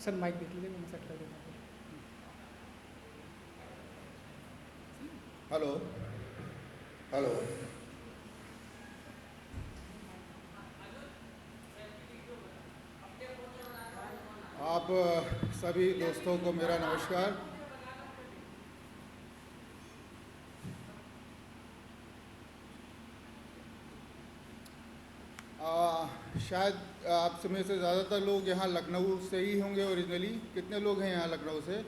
Sir mic देख लीजिए, मैं सेट कर देता हूँ। Hello hello. आप सभी दोस्तों को मेरा नमस्कार। शायद आप में से ज़्यादातर लोग यहाँ लखनऊ से ही होंगे ओरिजिनली। कितने लोग हैं यहाँ लखनऊ से?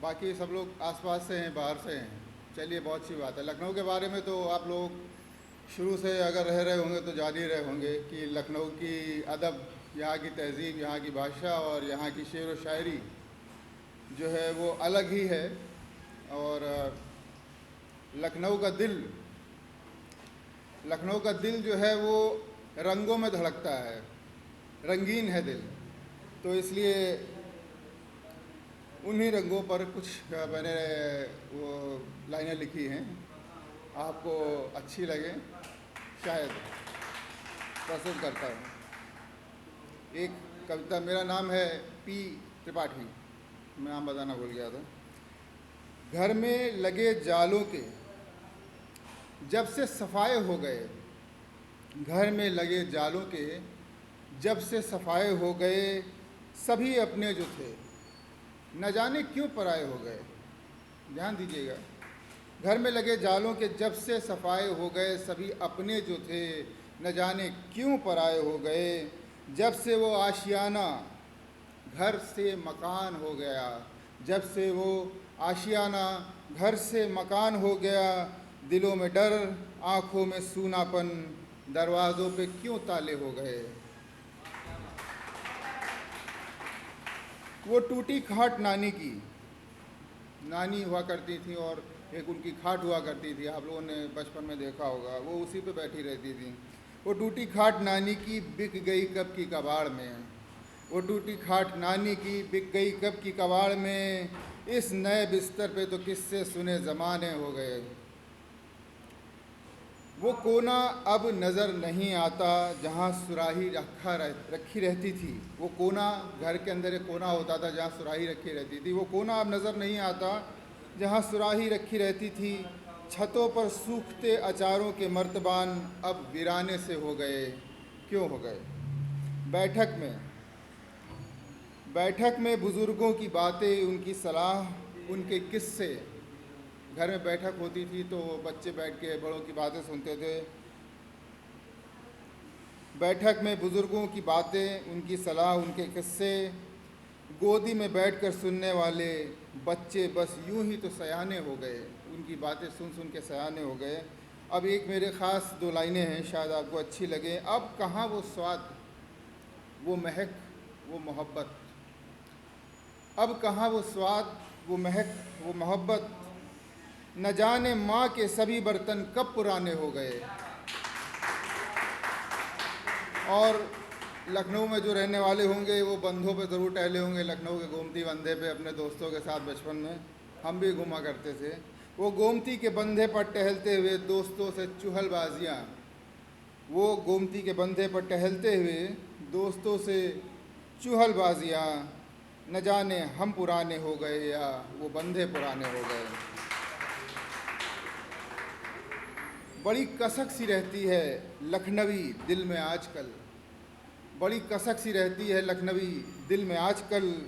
बाकी सब लोग आसपास से हैं, बाहर से हैं। चलिए, बहुत अच्छी बात है। लखनऊ के बारे में तो आप लोग शुरू से अगर रह रहे होंगे तो जान ही रहे होंगे कि लखनऊ की अदब, यहाँ की तहज़ीब, यहाँ की भाषा और यहाँ की शेर व शायरी जो है वो अलग ही है। और लखनऊ का दिल जो है वो रंगों में धड़कता है, रंगीन है दिल। तो इसलिए उन्हीं रंगों पर कुछ मैंने वो लाइनें लिखी हैं, आपको अच्छी लगे शायद, प्रस्तुत करता हूँ। एक कविता, मेरा नाम है पी त्रिपाठी, मैं नाम बताना भूल गया था। घर में लगे जालों के जब से सफाए हो गए, घर में लगे जालों के जब से सफाए हो गए, सभी अपने जो थे न जाने क्यों पराए हो गए। ध्यान दीजिएगा, घर में लगे जालों के जब से सफाए हो गए, सभी अपने जो थे न जाने क्यों पराए हो गए। जब से वो आशियाना घर से मकान हो गया, जब से वो आशियाना घर से मकान हो गया, दिलों में डर, आँखों में सूनापन, दरवाज़ों पे क्यों ताले हो गए। वो टूटी खाट नानी हुआ करती थी और एक उनकी खाट हुआ करती थी, आप लोगों ने बचपन में देखा होगा, वो उसी पे बैठी रहती थी। वो टूटी खाट नानी की बिक गई कब की कबाड़ में, वो टूटी खाट नानी की बिक गई कब की कबाड़ में, इस नए बिस्तर पे तो किस्से सुने ज़माने हो गए। वो कोना अब नज़र नहीं आता जहाँ सुराही रखी रहती थी। वो कोना, घर के अंदर एक कोना होता था जहाँ सुराही रखी रहती थी, वो कोना अब नज़र नहीं आता जहाँ सुराही रखी रहती थी। छतों पर सूखते अचारों के मर्तबान अब वीराने से हो गए, क्यों हो गए। बैठक में बुज़ुर्गों की बातें, उनकी सलाह, उनके किस्से। घर में बैठक होती थी तो बच्चे बैठ के बड़ों की बातें सुनते थे। बैठक में बुज़ुर्गों की बातें, उनकी सलाह, उनके किस्से, गोदी में बैठकर सुनने वाले बच्चे बस यूं ही तो सयाने हो गए, उनकी बातें सुन सुन के सयाने हो गए। अब एक मेरे ख़ास दो लाइनें हैं, शायद आपको अच्छी लगे। अब कहाँ वो स्वाद, वो महक, वो मोहब्बत, अब कहाँ वो स्वाद, वो महक, वो मोहब्बत, न जाने माँ के सभी बर्तन कब पुराने हो गए। और लखनऊ में जो रहने वाले होंगे वो बंधों पे ज़रूर टहले होंगे, लखनऊ के गोमती बंधे पे अपने दोस्तों के साथ बचपन में हम भी घुमा करते थे। वो गोमती के बंधे पर टहलते हुए दोस्तों से चुहलबाजियाँ, वो गोमती के बंधे पर टहलते हुए दोस्तों से चुहलबाजियाँ, न जाने हम पुराने हो गए या वो बंधे पुराने हो गए। बड़ी कसक सी रहती है लखनवी दिल में आजकल, बड़ी कसक सी रहती है लखनवी दिल में आजकल,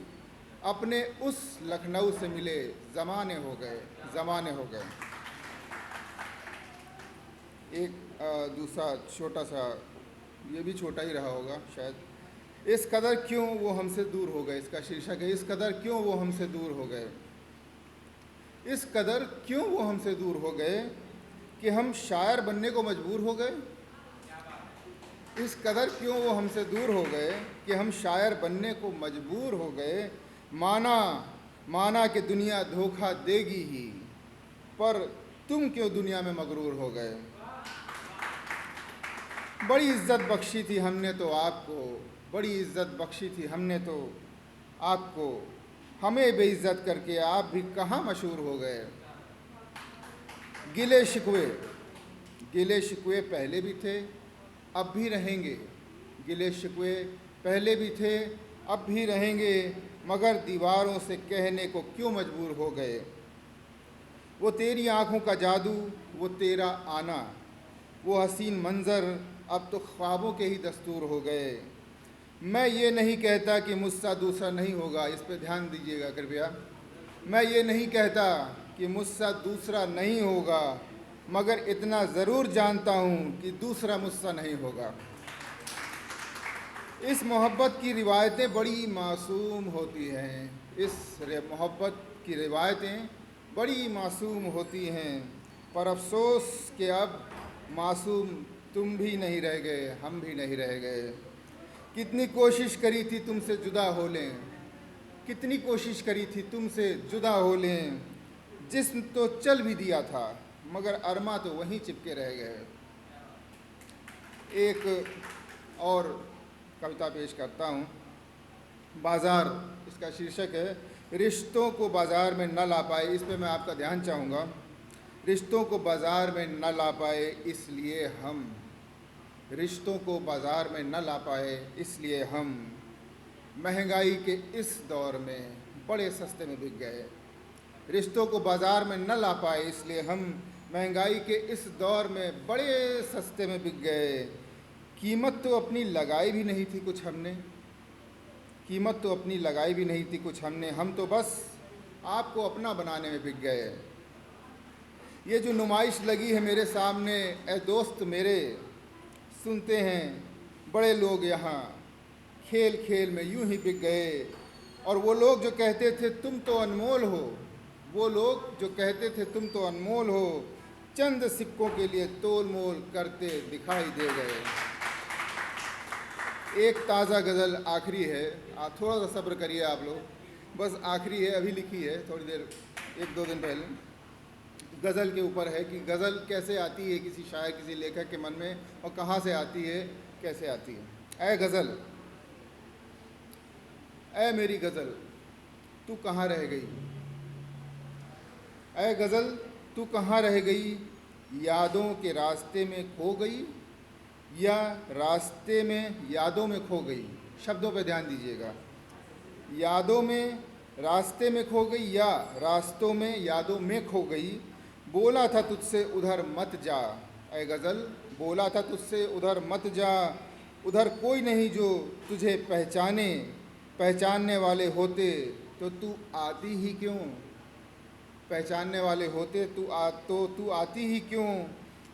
अपने उस लखनऊ से मिले ज़माने हो गए, ज़माने हो गए। एक दूसरा छोटा सा, ये भी छोटा ही रहा होगा शायद। इस कदर क्यों वो हमसे दूर हो गए, इसका शीर्षक है इस कदर क्यों वो हमसे दूर हो गए। इस कदर क्यों वो हमसे दूर हो गए कि हम शायर बनने को मजबूर हो गए। इस कदर क्यों वो हमसे दूर हो गए कि हम शायर बनने को मजबूर हो गए। माना कि दुनिया धोखा देगी ही, पर तुम क्यों दुनिया में मगरूर हो गए। बड़ी इज्जत बख्शी थी हमने तो आपको, बड़ी इज्जत बख्शी थी हमने तो आपको, हमें बेइज्जत करके आप भी कहाँ मशहूर हो गए। गिले शिकवे पहले भी थे, अब भी रहेंगे। गिले शिकवे पहले भी थे, अब भी रहेंगे, मगर दीवारों से कहने को क्यों मजबूर हो गए। वो तेरी आंखों का जादू, वो तेरा आना, वो हसीन मंज़र अब तो ख्वाबों के ही दस्तूर हो गए। मैं ये नहीं कहता कि मुझसा दूसरा नहीं होगा, इस पे ध्यान दीजिएगा कृपया। मैं ये नहीं कहता कि मुझसा दूसरा नहीं होगा, मगर इतना ज़रूर जानता हूँ कि दूसरा मुझसा नहीं होगा। इस मोहब्बत की रिवायतें बड़ी मासूम होती हैं, मोहब्बत की रिवायतें बड़ी मासूम होती हैं, पर अफसोस कि अब मासूम तुम भी नहीं रह गए, हम भी नहीं रह गए। कितनी कोशिश करी थी तुमसे जुदा हो लें, कितनी कोशिश करी थी तुमसे जुदा हो लें। जिस्म तो चल भी दिया था, मगर अरमा तो वहीं चिपके रह गए। एक और कविता पेश करता हूँ। बाज़ार इसका शीर्षक है। रिश्तों को बाज़ार में न ला पाए, इस पे मैं आपका ध्यान चाहूँगा। रिश्तों को बाज़ार में न ला पाए इसलिए हम, रिश्तों को बाज़ार में न ला पाए इसलिए हम महंगाई के इस दौर में बड़े सस्ते में बिक गए। रिश्तों को बाज़ार में न ला पाए इसलिए हम महंगाई के इस दौर में बड़े सस्ते में बिक गए। कीमत तो अपनी लगाई भी नहीं थी कुछ हमने, कीमत तो अपनी लगाई भी नहीं थी कुछ हमने, हम तो बस आपको अपना बनाने में बिक गए। ये जो नुमाइश लगी है मेरे सामने, ए दोस्त मेरे, सुनते हैं बड़े लोग यहाँ, खेल खेल में यूं ही बिक गए। और वो लोग जो कहते थे तुम तो अनमोल हो, वो लोग जो कहते थे तुम तो अनमोल हो, चंद सिक्कों के लिए तोल मोल करते दिखाई दे गए। एक ताज़ा गज़ल आखिरी है, आप थोड़ा सा सब्र करिए आप लोग, बस आखिरी है, अभी लिखी है थोड़ी देर, एक दो दिन पहले। गज़ल के ऊपर है कि गज़ल कैसे आती है किसी शायर, किसी लेखक के मन में, और कहाँ से आती है, कैसे आती है। ऐ गज़ल, ऐ मेरी गज़ल तू कहाँ रह गई, ऐ गज़ल तू कहाँ रह गई, यादों के रास्ते में खो गई या रास्ते में यादों में खो गई। शब्दों पे ध्यान दीजिएगा। यादों में रास्ते में खो गई या रास्तों में यादों में खो गई। बोला था तुझसे उधर मत जा, ऐ गज़ल बोला था तुझसे उधर मत जा। उधर कोई नहीं जो तुझे पहचाने, पहचानने वाले होते तो तू आती ही क्यों, पहचानने वाले होते तो तू आती ही क्यों।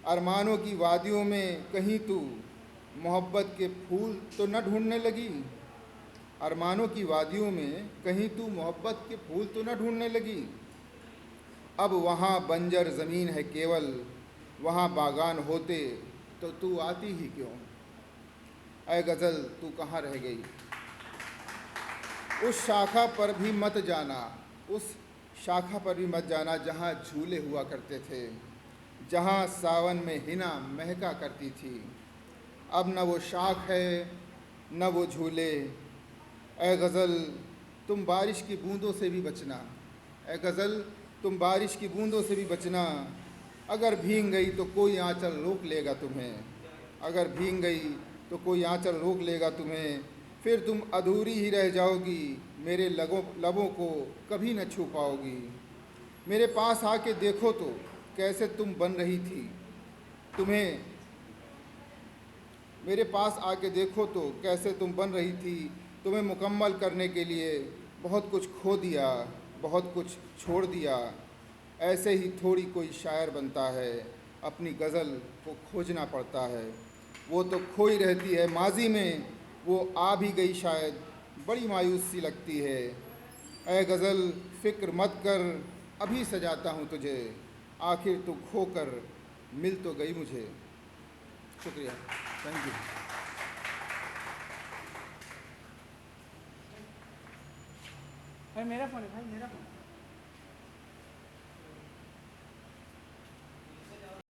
अरमानों की वादियों में कहीं तू मोहब्बत के फूल तो न ढूंढने लगी, अरमानों की वादियों में कहीं तू मोहब्बत के फूल तो न ढूंढने लगी। अब वहाँ बंजर ज़मीन है केवल, वहाँ बागान होते तो तू आती ही क्यों। ऐ गज़ल तू कहाँ रह गई। उस शाखा पर भी मत जाना, उस शाखा पर भी मत जाना जहाँ झूले हुआ करते थे, जहाँ सावन में हिना महका करती थी। अब न वो शाख है न वो झूले। ऐ गज़ल तुम बारिश की बूंदों से भी बचना, ऐ गज़ल तुम बारिश की बूंदों से भी बचना। अगर भीग गई तो कोई आंचल रोक लेगा तुम्हें, अगर भीग गई तो कोई आंचल रोक लेगा तुम्हें। फिर तुम अधूरी ही रह जाओगी, मेरे लबों को कभी न छू पाओगी। मेरे पास आके देखो तो कैसे तुम बन रही थी, तुम्हें मेरे पास आके देखो तो कैसे तुम बन रही थी। तुम्हें मुकम्मल करने के लिए बहुत कुछ खो दिया, बहुत कुछ छोड़ दिया। ऐसे ही थोड़ी कोई शायर बनता है, अपनी गज़ल को खोजना पड़ता है। वो तो खोई रहती है माजी में, वो आ भी गई शायद बड़ी मायूसी लगती है। ऐ गज़ल फ़िक्र मत कर, अभी सजाता हूँ तुझे, आखिर तू खो कर मिल तो गई मुझे। शुक्रिया, थैंक यू। अरे मेरा फ़ोन है भाई, मेरा फ़ोन।